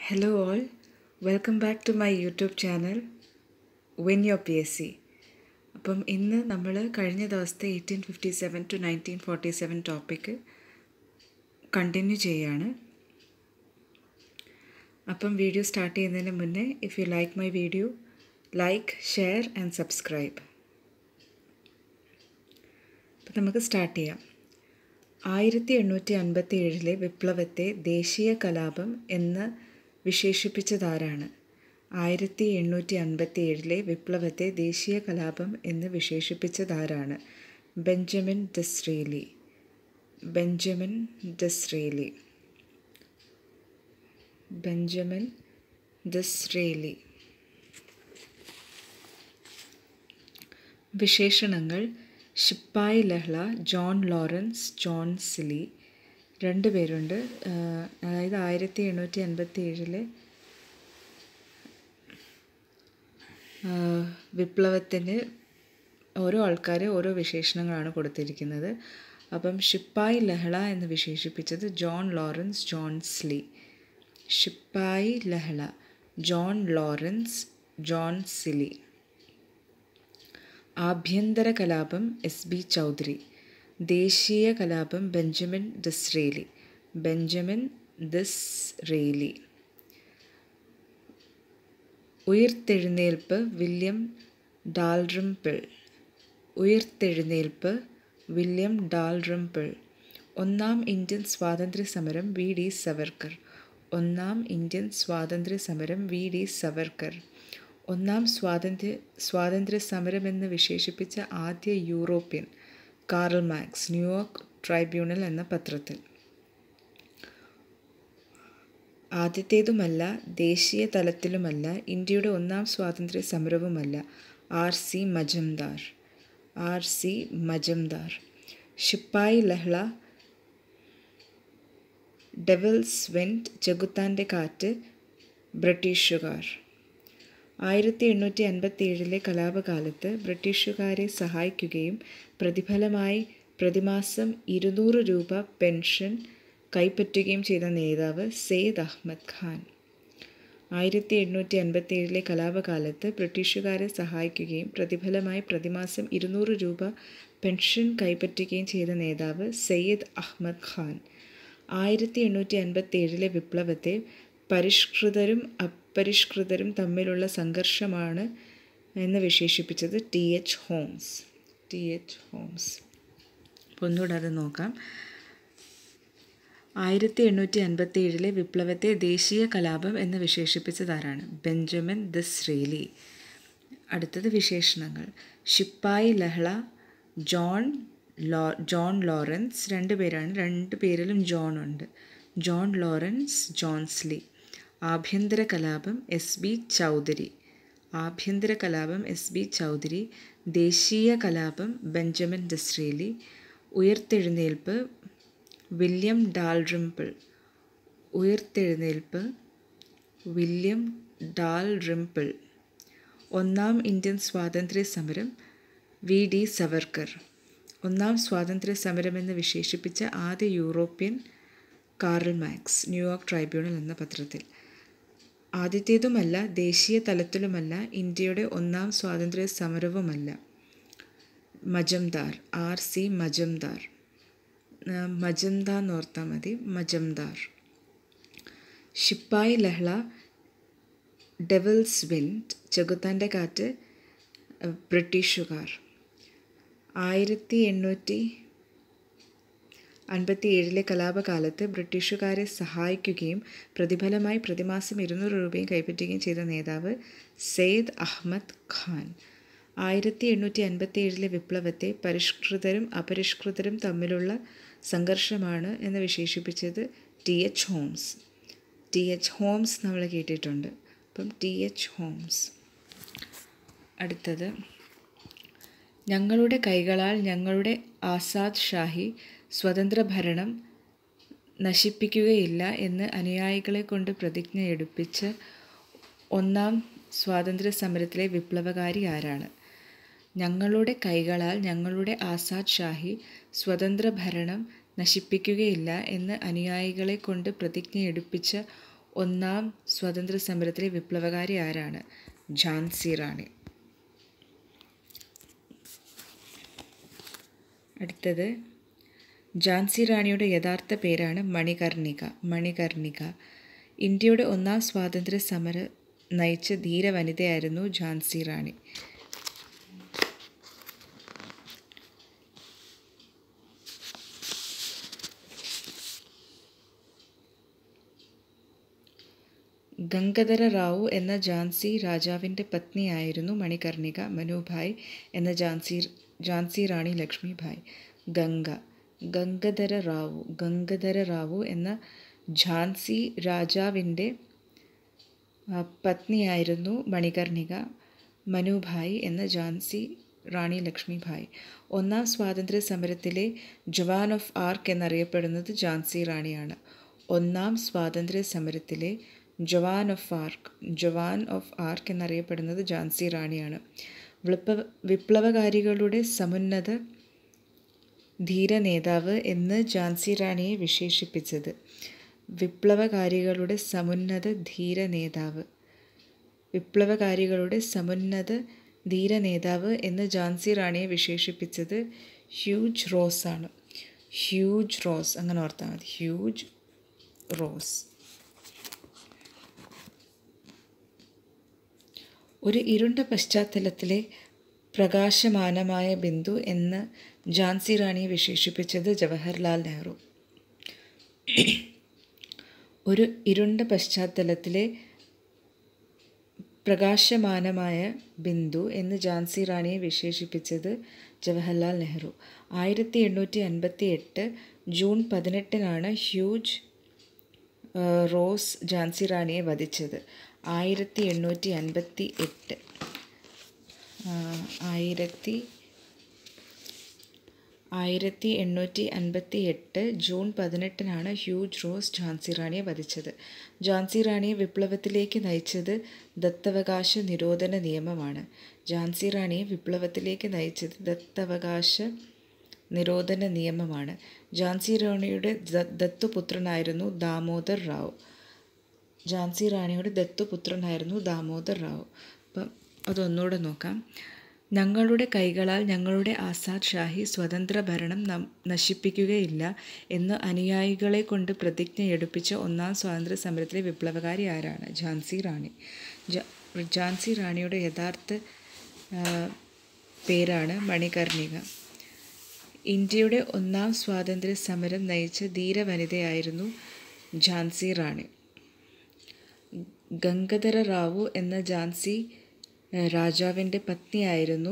Hello all, welcome back to my YouTube channel Win Your PSC. അപ്പം ഇന്ന് നമ്മൾ കഴിഞ്ഞ ദിവസത്തെ 1857 to 1947 ടോപ്പിക്ക് കണ്ടിന്യൂ ചെയ്യാണ്. അപ്പം വീഡിയോ സ്റ്റാർട്ട് ചെയ്യുന്നതിന് മുന്നേ if you like my video like, share and subscribe. അപ്പം നമുക്ക് സ്റ്റാർട്ട് ചെയ്യാം. 1857 വിപ്ലവത്തെ ദേശീയ കലാപം എന്ന് വിശേഷിപ്പിച്ചതാരാണ്? 1857 വിപ്ലവത്തെ ദേശീയ കലാപം എന്ന് വിശേഷിപ്പിച്ചതാരാണ്? ബെഞ്ചമിൻ ഡിസ്റേലി. ബെഞ്ചമിൻ ഡിസ്റേലി. ബെഞ്ചമിൻ ഡിസ്റേലി. വിശേഷണങ്ങൾ: ശിപ്പായി ലഹള, ജോൺ ലോറൻസ്, ജോൺ സിലി. രണ്ടുപേരുണ്ട്. അതായത് 1857 വിപ്ലവത്തിന് ഓരോ ആൾക്കാർ ഓരോ വിശേഷണങ്ങളാണ് കൊടുത്തിരിക്കുന്നത്. അപ്പം ശിപ്പായി ലഹള എന്ന് വിശേഷിപ്പിച്ചത് ജോൺ ലോറൻസ്, ജോൺ സിലി. ശിപ്പായി ലഹള, ജോൺ ലോറൻസ്, ജോൺ സിലി. ആഭ്യന്തര കലാപം എസ് ബി ചൗധരി. ദേശീയ കലാപം Benjamin ഡിസ്റേലി. Benjamin ഡിസ്റേലി. ഉയിർത്തെഴുന്നേൽപ്പ് William Dalrymple. ഉയിർത്തെഴുന്നേൽപ്പ് William Dalrymple. ഒന്നാം ഇന്ത്യൻ സ്വാതന്ത്ര്യ സമരം വി ഡി സവർക്കർ. ഒന്നാം ഇന്ത്യൻ സ്വാതന്ത്ര്യ സമരം വി ഡി സവർക്കർ. ഒന്നാം സ്വാതന്ത്ര്യ സമരമെന്ന് വിശേഷിപ്പിച്ച ആദ്യ European Karl Marx. New York tribunal എന്ന പത്രത്തിൽ. ആദ്യത്തേതുമല്ല, ദേശീയ തലത്തിലുമല്ല, ഇന്ത്യയുടെ ഒന്നാം സ്വാതന്ത്ര്യ സമരവുമല്ല. R C Majumdar. R C Majumdar. ശിപ്പായി ലഹള, ഡെവിൾസ് വെൻറ്റ്, ചെകുത്താൻ്റെ കാറ്റ്, ബ്രിട്ടീഷുകാർ. 1857 കലാപകാലത്ത് ബ്രിട്ടീഷുകാരെ സഹായിക്കുകയും പ്രതിഫലമായി പ്രതിമാസം 200 രൂപ പെൻഷൻ കൈപ്പറ്റുകയും ചെയ്ത നേതാവ് സെയ്ദ് അഹമ്മദ് ഖാൻ. 1857 കലാപകാലത്ത് ബ്രിട്ടീഷുകാരെ സഹായിക്കുകയും പ്രതിഫലമായി പ്രതിമാസം 200 രൂപ പെൻഷൻ കൈപ്പറ്റുകയും ചെയ്ത നേതാവ് സെയ്ദ് അഹമ്മദ് ഖാൻ. 1857 വിപ്ലവത്തെ പരിഷ്കൃതരും അപരിഷ്കൃതരും തമ്മിലുള്ള സംഘർഷമാണ് എന്ന് വിശേഷിപ്പിച്ചത് T H Holmes. T H Holmes. അപ്പോൾ ഒന്നുകൂടെ അത് നോക്കാം. 1857 വിപ്ലവത്തെ ദേശീയ കലാപം എന്ന് വിശേഷിപ്പിച്ചതാരാണ്? ബെഞ്ചമിൻ ഡിസ്റേലി. അടുത്തത് വിശേഷണങ്ങൾ: ശിപ്പായി ലഹള, ജോൺ ലോറൻസ്. രണ്ടുപേരാണ്, രണ്ട് പേരിലും ജോൺ ഉണ്ട്. ജോൺ ലോറൻസ്, ജോൺ സിലി. ആഭ്യന്തര കലാപം എസ് ബി ചൗധരി. ആഭ്യന്തര കലാപം എസ് ബി ചൗധരി. ദേശീയ കലാപം Benjamin ഡിസ്റേലി. ഉയിർത്തെഴുന്നേൽപ്പ് William Dalrymple. ഉയിർത്തെഴുന്നേൽപ്പ് William Dalrymple. ഒന്നാം ഇന്ത്യൻ സ്വാതന്ത്ര്യ സമരം വി ഡി സവർക്കർ. ഒന്നാം സ്വാതന്ത്ര്യ സമരമെന്ന് വിശേഷിപ്പിച്ച ആദ്യ European Karl Marx. New York tribunal എന്ന പത്രത്തിൽ. ആദ്യത്തേതുമല്ല, ദേശീയ തലത്തിലുമല്ല, ഇന്ത്യയുടെ ഒന്നാം സ്വാതന്ത്ര്യ സമരവുമല്ല. മജംദാർ. R C മജംദാർ. മജംദാർ എന്നോർത്താൽ മതി. മജംദാർ. ശിപ്പായി ലഹള, ഡെവിൾസ് വെൻറ്റ്, ചെകുത്താൻ്റെ കാറ്റ്, ബ്രിട്ടീഷുകാർ. 1857 കലാപകാലത്ത് ബ്രിട്ടീഷുകാരെ സഹായിക്കുകയും പ്രതിഫലമായി പ്രതിമാസം 200 രൂപയും കൈപ്പറ്റുകയും ചെയ്ത നേതാവ് സെയ്ദ് അഹമ്മദ് ഖാൻ. 1857 വിപ്ലവത്തെ പരിഷ്കൃതരും അപരിഷ്കൃതരും തമ്മിലുള്ള സംഘർഷമാണ് എന്ന് വിശേഷിപ്പിച്ചത് T H Holmes. T H Holmes നമ്മൾ കേട്ടിട്ടുണ്ട്. അപ്പം ടി എച്ച് ഹോംസ്. അടുത്തത്: ഞങ്ങളുടെ കൈകളാൽ ഞങ്ങളുടെ ആസാദ് ഷാഹി സ്വതന്ത്ര ഭരണം നശിപ്പിക്കുകയില്ല എന്ന് അനുയായികളെ കൊണ്ട് പ്രതിജ്ഞ എടുപ്പിച്ച ഒന്നാം സ്വാതന്ത്ര്യ സമരത്തിലെ വിപ്ലവകാരി ആരാണ്? ഞങ്ങളുടെ കൈകളാൽ ഞങ്ങളുടെ ആസാദ് ഷാഹി സ്വതന്ത്ര ഭരണം നശിപ്പിക്കുകയില്ല എന്ന് അനുയായികളെ കൊണ്ട് പ്രതിജ്ഞ എടുപ്പിച്ച ഒന്നാം സ്വാതന്ത്ര്യ സമരത്തിലെ വിപ്ലവകാരി ആരാണ്? ഝാൻസി റാണി. അടുത്തത് ഝാൻസി റാണിയുടെ യഥാർത്ഥ പേരാണ് മണികർണിക. മണികർണിക. ഇന്ത്യയുടെ ഒന്നാം സ്വാതന്ത്ര്യ സമരം നയിച്ച ധീര വനിതയായിരുന്നു ഝാൻസി റാണി. ഗംഗധര റാവു എന്ന ഝാൻസി രാജാവിൻ്റെ പത്നിയായിരുന്നു മണികർണിക. മനുഭായ് എന്ന ഝാൻസി റാണി ലക്ഷ്മിഭായ്. ഗംഗധര റാവു എന്ന ഝാൻസി രാജാവിൻ്റെ പത്നിയായിരുന്നു മണികർണിക. മനുഭായ് എന്ന ഝാൻസി റാണി ലക്ഷ്മിഭായ്. ഒന്നാം സ്വാതന്ത്ര്യ സമരത്തിലെ ജവാൻ ഓഫ് ആർക്ക് എന്നറിയപ്പെടുന്നത് ഝാൻസി റാണിയാണ്. ഒന്നാം സ്വാതന്ത്ര്യ സമരത്തിലെ ജവാൻ ഓഫ് ആർക്ക് എന്നറിയപ്പെടുന്നത് ഝാൻസി റാണിയാണ്. വിപ്ലവകാരികളുടെ സമുന്നത ധീര നേതാവ് എന്ന് ഝാൻസി റാണിയെ വിശേഷിപ്പിച്ചത്. വിപ്ലവകാരികളുടെ സമുന്നത ധീര നേതാവ് എന്ന് ഝാൻസി റാണിയെ വിശേഷിപ്പിച്ചത് ഹ്യൂജ് റോസ് ആണ്. ഹ്യൂജ് റോസ്, അങ്ങനെ ഓർത്താൽ മതി. Huge rose. ഒരു ഇരുണ്ട പശ്ചാത്തലത്തിലെ പ്രകാശമാനമായ ബിന്ദു എന്ന് ഝാൻസി റാണിയെ വിശേഷിപ്പിച്ചത് ജവഹർലാൽ നെഹ്റു. ഒരു ഇരുണ്ട പശ്ചാത്തലത്തിലെ പ്രകാശമാനമായ ബിന്ദു എന്ന് ഝാൻസി റാണിയെ വിശേഷിപ്പിച്ചത് Jawaharlal Nehru. 1858 June 18 Hugh Rose Jhansi റാണിയെ വധിച്ചത്. 1858 ജൂൺ 18 ഹ്യൂജ് റോസ് ഝാൻസി റാണിയെ വധിച്ചത്. ഝാൻസി റാണിയെ വിപ്ലവത്തിലേക്ക് നയിച്ചത് ദത്തവകാശ നിരോധന നിയമമാണ്. ഝാൻസി റാണിയെ വിപ്ലവത്തിലേക്ക് നയിച്ചത് ദത്തവകാശ നിരോധന നിയമമാണ്. ഝാൻസി റാണിയുടെ ദത്തുപുത്രനായിരുന്നു ദാമോദർ റാവു. ഝാൻസി റാണിയുടെ ദത്തുപുത്രനായിരുന്നു ദാമോദർ റാവു. അപ്പം അതൊന്നുകൂടെ നോക്കാം. ഞങ്ങളുടെ കൈകളാൽ ഞങ്ങളുടെ ആസാദ് ഷാഹി സ്വതന്ത്ര ഭരണം നശിപ്പിക്കുകയില്ല എന്ന് അനുയായികളെ കൊണ്ട് പ്രതിജ്ഞയെടുപ്പിച്ച ഒന്നാം സ്വാതന്ത്ര്യ സമരത്തിലെ വിപ്ലവകാരി ആരാണ്? ഝാൻസി റാണി. ഝാൻസി റാണിയുടെ യഥാർത്ഥ പേരാണ് മണികർണിക. ഇന്ത്യയുടെ ഒന്നാം സ്വാതന്ത്ര്യ സമരം നയിച്ച ധീര വനിതയായിരുന്നു ഝാൻസി റാണി. ഗംഗധര റാവു എന്ന ഝാൻസി രാജാവിൻ്റെ പത്നിയായിരുന്നു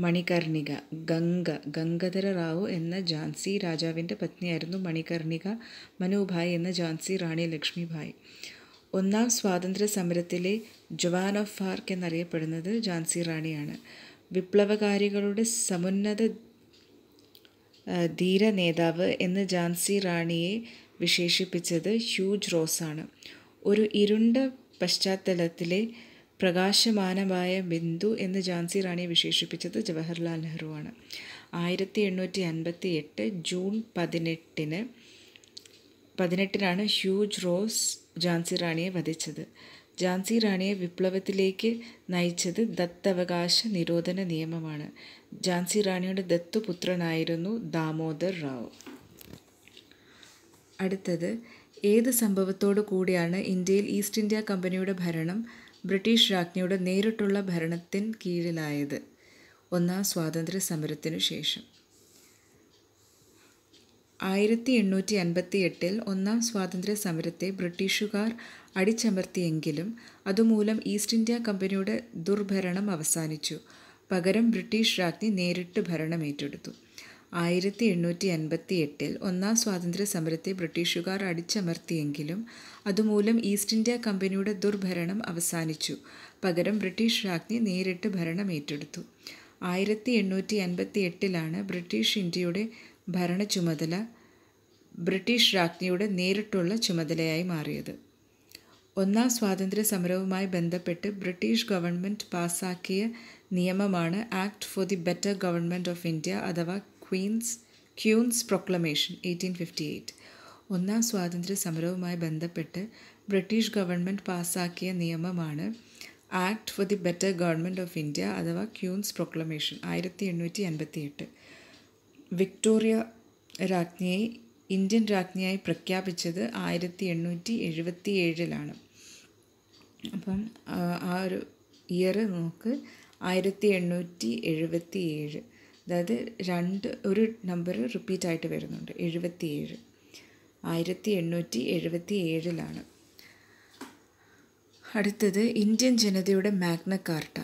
മണികർണിക. ഗംഗധര റാവു എന്ന ഝാൻസി രാജാവിൻ്റെ പത്നിയായിരുന്നു മണികർണിക. മനുഭായ് എന്ന ഝാൻസി റാണി ലക്ഷ്മിഭായ്. ഒന്നാം സ്വാതന്ത്ര്യ സമരത്തിലെ ജവാൻ ഓഫ് ആർക്ക് എന്നറിയപ്പെടുന്നത് ഝാൻസി റാണിയാണ്. വിപ്ലവകാരികളുടെ സമുന്നത ധീര നേതാവ് എന്ന് ഝാൻസി റാണിയെ വിശേഷിപ്പിച്ചത് ഹ്യൂജ് റോസാണ്. ഒരു ഇരുണ്ട പശ്ചാത്തലത്തിലെ പ്രകാശമാനമായ ബിന്ദു എന്ന് ഝാൻസി റാണിയെ വിശേഷിപ്പിച്ചത് ജവഹർലാൽ നെഹ്റുവാണ്. 1858 ജൂൺ 18 ഹ്യൂജ് റോസ് ഝാൻസി റാണിയെ വധിച്ചത്. ഝാൻസി റാണിയെ വിപ്ലവത്തിലേക്ക് നയിച്ചത് ദത്തവകാശ നിരോധന നിയമമാണ്. ഝാൻസി റാണിയുടെ ദത്തുപുത്രനായിരുന്നു ദാമോദർ റാവു. അടുത്തത്, ഏത് സംഭവത്തോടു കൂടിയാണ് ഇന്ത്യയിൽ ഈസ്റ്റ് ഇന്ത്യ കമ്പനിയുടെ ഭരണം ബ്രിട്ടീഷ് രാജ്ഞിയുടെ നേരിട്ടുള്ള ഭരണത്തിന് കീഴിലായത്? ഒന്നാം സ്വാതന്ത്ര്യ സമരത്തിനു ശേഷം. 1858 ഒന്നാം സ്വാതന്ത്ര്യ സമരത്തെ ബ്രിട്ടീഷുകാർ അടിച്ചമർത്തിയെങ്കിലും അതുമൂലം ഈസ്റ്റ് ഇന്ത്യ കമ്പനിയുടെ ദുർഭരണം അവസാനിച്ചു. പകരം ബ്രിട്ടീഷ് രാജ്ഞി നേരിട്ട് ഭരണമേറ്റെടുത്തു. 1858 ഒന്നാം സ്വാതന്ത്ര്യ സമരത്തെ ബ്രിട്ടീഷുകാർ അടിച്ചമർത്തിയെങ്കിലും അതുമൂലം ഈസ്റ്റ് ഇന്ത്യ കമ്പനിയുടെ ദുർഭരണം അവസാനിച്ചു. പകരം ബ്രിട്ടീഷ് രാജ്ഞി നേരിട്ട് ഭരണമേറ്റെടുത്തു. 1858 ബ്രിട്ടീഷ് ഇന്ത്യയുടെ ഭരണ ചുമതല ബ്രിട്ടീഷ് രാജ്ഞിയുടെ നേരിട്ടുള്ള ചുമതലയായി മാറിയത്. ഒന്നാം സ്വാതന്ത്ര്യ സമരവുമായി ബന്ധപ്പെട്ട് ബ്രിട്ടീഷ് ഗവൺമെൻറ് പാസാക്കിയ നിയമമാണ് act for the better government of India അഥവാ ക്യൂൻസ് പ്രൊക്ലമേഷൻ 1858. ഒന്നാം സ്വാതന്ത്ര്യ സമരവുമായി ബന്ധപ്പെട്ട് ബ്രിട്ടീഷ് ഗവൺമെൻറ് പാസ്സാക്കിയ നിയമമാണ് act for the better government of India അഥവാ ക്യൂൻസ് പ്രൊക്ലമേഷൻ 1858. വിക്ടോറിയ രാജ്ഞിയെ ഇന്ത്യൻ രാജ്ഞിയായി പ്രഖ്യാപിച്ചത് 1877. അപ്പം ആ ഒരു ഇയർ നോക്ക് 1877. അതായത് ഒരു നമ്പർ റിപ്പീറ്റ് ആയിട്ട് വരുന്നുണ്ട്, 77. 1877. അടുത്തത് ഇന്ത്യൻ ജനതയുടെ മാഗ്ന കാർട്ട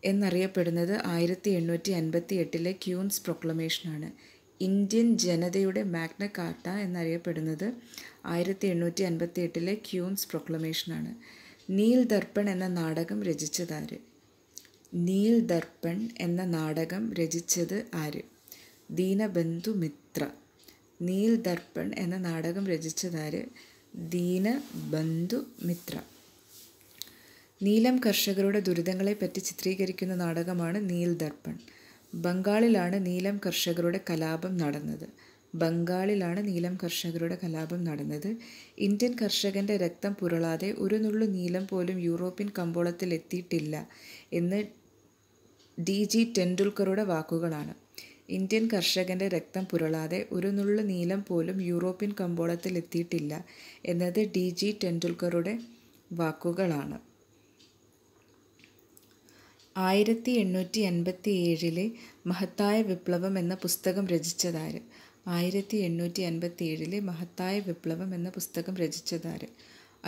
എന്നറിയപ്പെടുന്നത് 1858 ക്യൂൻസ് പ്രൊക്ലമേഷനാണ്. ഇന്ത്യൻ ജനതയുടെ മാഗ്ന കാർട്ട എന്നറിയപ്പെടുന്നത് 1858 ക്യൂൻസ് പ്രൊക്ലമേഷനാണ്. നീൽ ദർപ്പൺ എന്ന നാടകം രചിച്ചതാര്? നീൽ ദർപ്പൺ എന്ന നാടകം രചിച്ചത് ആര്? ദീനബന്ധു മിത്ര. നീൽ ദർപ്പൺ എന്ന നാടകം രചിച്ചതാര്? ദീനബന്ധു മിത്ര. നീലം കർഷകരുടെ ദുരിതങ്ങളെപ്പറ്റി ചിത്രീകരിക്കുന്ന നാടകമാണ് നീൽ ദർപ്പൺ. ബംഗാളിലാണ് നീലം കർഷകരുടെ കലാപം നടന്നത്. ഇന്ത്യൻ കർഷകൻ്റെ രക്തം പുരളാതെ ഒരു നുള്ളു നീലം പോലും യൂറോപ്യൻ കമ്പോളത്തിൽ എത്തിയിട്ടില്ല എന്ന് DG ടെൻഡുൽക്കറുടെ വാക്കുകളാണ്. ഇന്ത്യൻ കർഷകൻ്റെ രക്തം പുരളാതെ ഒരു നുള്ളു നീലം പോലും യൂറോപ്യൻ കമ്പോളത്തിൽ എത്തിയിട്ടില്ല എന്നത് DG ടെൻഡുൽക്കറുടെ വാക്കുകളാണ്. 1857 മഹത്തായ വിപ്ലവം എന്ന പുസ്തകം രചിച്ചതാര്? 1857 മഹത്തായ വിപ്ലവം എന്ന പുസ്തകം രചിച്ചതാര്?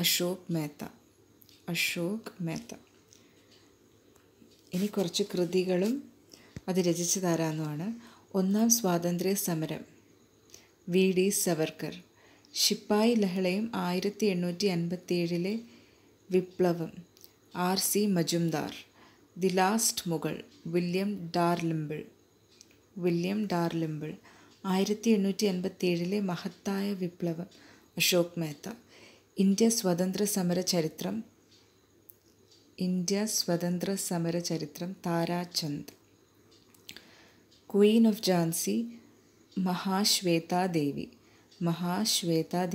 അശോക് മേത്ത. ഇനി കുറച്ച് കൃതികളും അത് രചിച്ചതാരാന്നുമാണ്. ഒന്നാം സ്വാതന്ത്ര്യ സമരം VD സവർക്കർ. ശിപ്പായി ലഹളയും 1857 വിപ്ലവം RC Majumdar. The last Mughal William Dalrymple. 1857 മഹത്തായ വിപ്ലവം അശോക് മേത്ത. ഇന്ത്യ സ്വതന്ത്ര സമര ചരിത്രം താരാചന്ദ്. Queen of Jhansi Mahasweta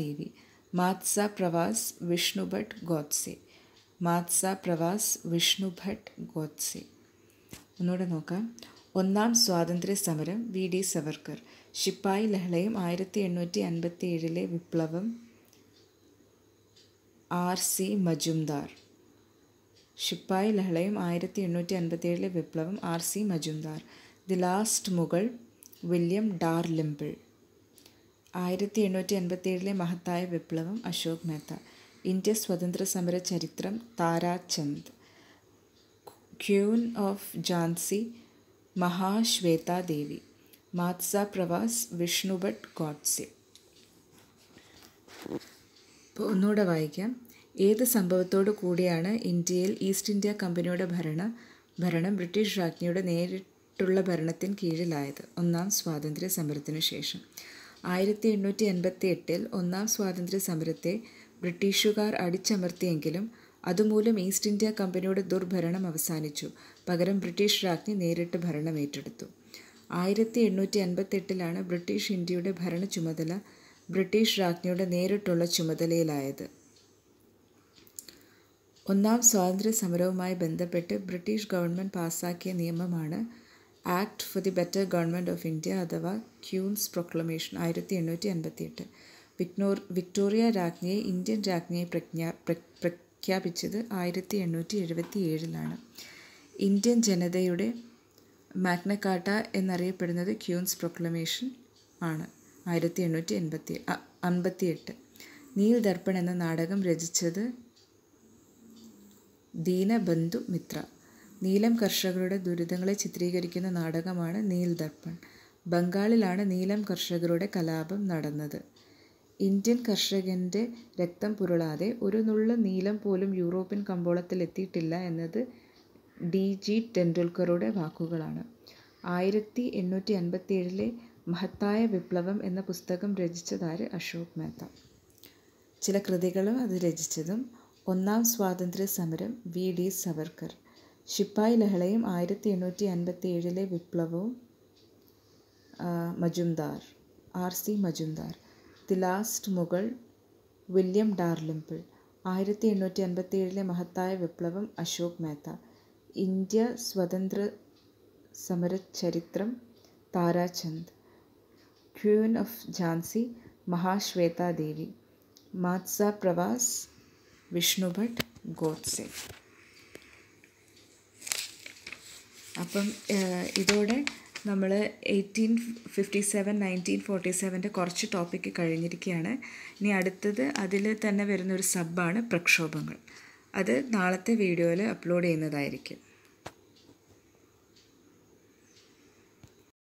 Devi. മാത്സ പ്രവാസ് വിഷ്ണുഭട്ട് ഗോഡ്സെ. ഒന്നുകൂടെ നോക്കാം. ഒന്നാം സ്വാതന്ത്ര്യ സമരം VD സവർക്കർ. ശിപ്പായി ലഹളയും 1857 വിപ്ലവം RC മജുംദാർ. ശിപ്പായി ലഹളയും 1857 വിപ്ലവം RC Majumdar. The last Mughal William Dalrymple. 1857 മഹത്തായ വിപ്ലവം അശോക് മേത്ത. ഇന്ത്യ സ്വതന്ത്ര സമര ചരിത്രം താരാചന്ദ്. Queen of Jhansi Mahasweta Devi. മാത്സ പ്രവാസ് വിഷ്ണുഭട്ട് ഗോഡ്സെ. ഇപ്പോൾ ഒന്നുകൂടെ വായിക്കാം. ഏത് സംഭവത്തോടു കൂടിയാണ് ഇന്ത്യയിൽ ഈസ്റ്റ് ഇന്ത്യ കമ്പനിയുടെ ഭരണം ബ്രിട്ടീഷ് രാജ്ഞിയുടെ നേരിട്ടുള്ള ഭരണത്തിന് കീഴിലായത്? ഒന്നാം സ്വാതന്ത്ര്യ സമരത്തിനു ശേഷം. 1858 ഒന്നാം സ്വാതന്ത്ര്യ സമരത്തെ ബ്രിട്ടീഷുകാർ അടിച്ചമർത്തിയെങ്കിലും അതുമൂലം ഈസ്റ്റ് ഇന്ത്യ കമ്പനിയുടെ ദുർഭരണം അവസാനിച്ചു. പകരം ബ്രിട്ടീഷ് രാജ്ഞി നേരിട്ട് ഭരണം ഏറ്റെടുത്തു. 1858 ബ്രിട്ടീഷ് ഇന്ത്യയുടെ ഭരണ ചുമതല ബ്രിട്ടീഷ് രാജ്ഞിയുടെ നേരിട്ടുള്ള ചുമതലയിലായത്. ഒന്നാം സ്വാതന്ത്ര്യ സമരവുമായി ബന്ധപ്പെട്ട് ബ്രിട്ടീഷ് ഗവൺമെൻറ് പാസ്സാക്കിയ നിയമമാണ് act for the better government of India അഥവാ ക്യൂൻസ് പ്രൊക്ലമേഷൻ 1858. വിക്ടോറിയ രാജ്ഞിയെ ഇന്ത്യൻ രാജ്ഞിയായി പ്രഖ്യാപിച്ചത് 1877. ഇന്ത്യൻ ജനതയുടെ മാഗ്ന കാർട്ട എന്നറിയപ്പെടുന്നത് ക്യൂൻസ് പ്രൊക്ലമേഷൻ ആണ് 1858. നീൽ ദർപ്പൺ എന്ന നാടകം രചിച്ചത് ദീനബന്ധു മിത്ര. നീലം കർഷകരുടെ ദുരിതങ്ങളെ ചിത്രീകരിക്കുന്ന നാടകമാണ് നീൽ ദർപ്പൺ. ബംഗാളിലാണ് നീലം കർഷകരുടെ കലാപം നടന്നത്. ഇന്ത്യൻ കർഷകൻ്റെ രക്തം പുരളാതെ ഒരു നുള്ളു നീലം പോലും യൂറോപ്യൻ കമ്പോളത്തിൽ എത്തിയിട്ടില്ല എന്നത് DG ടെൻഡുൽക്കറുടെ വാക്കുകളാണ്. 1857 മഹത്തായ വിപ്ലവം എന്ന പുസ്തകം രചിച്ചതാര്? അശോക് മേത്ത. ചില കൃതികളും അത് രചിച്ചതും. ഒന്നാം സ്വാതന്ത്ര്യ സമരം VD സവർക്കർ. ശിപ്പായി ലഹളയും 1857 വിപ്ലവവും Majumdar RC Majumdar. The last Mughal William Dalrymple 1857 മഹത്തായ വിപ്ലവം അശോക് മേത്ത. ഇന്ത്യ സ്വതന്ത്ര സമരചരിത്രം താരാചന്ദ്. Queen of Jhansi Mahasweta Devi. മാത്സ പ്രവാസ് വിഷ്ണുഭട്ട് ഗോഡ്സെ. അപ്പം ഇതോടെ നമ്മൾ 1857 1947 കുറച്ച് ടോപ്പിക്ക് കഴിഞ്ഞിരിക്കുകയാണ്. ഇനി അടുത്തത് അതിൽ തന്നെ വരുന്നൊരു സബ്ബാണ് പ്രക്ഷോഭങ്ങൾ. അത് നാളത്തെ വീഡിയോയിൽ അപ്ലോഡ് ചെയ്യുന്നതായിരിക്കും.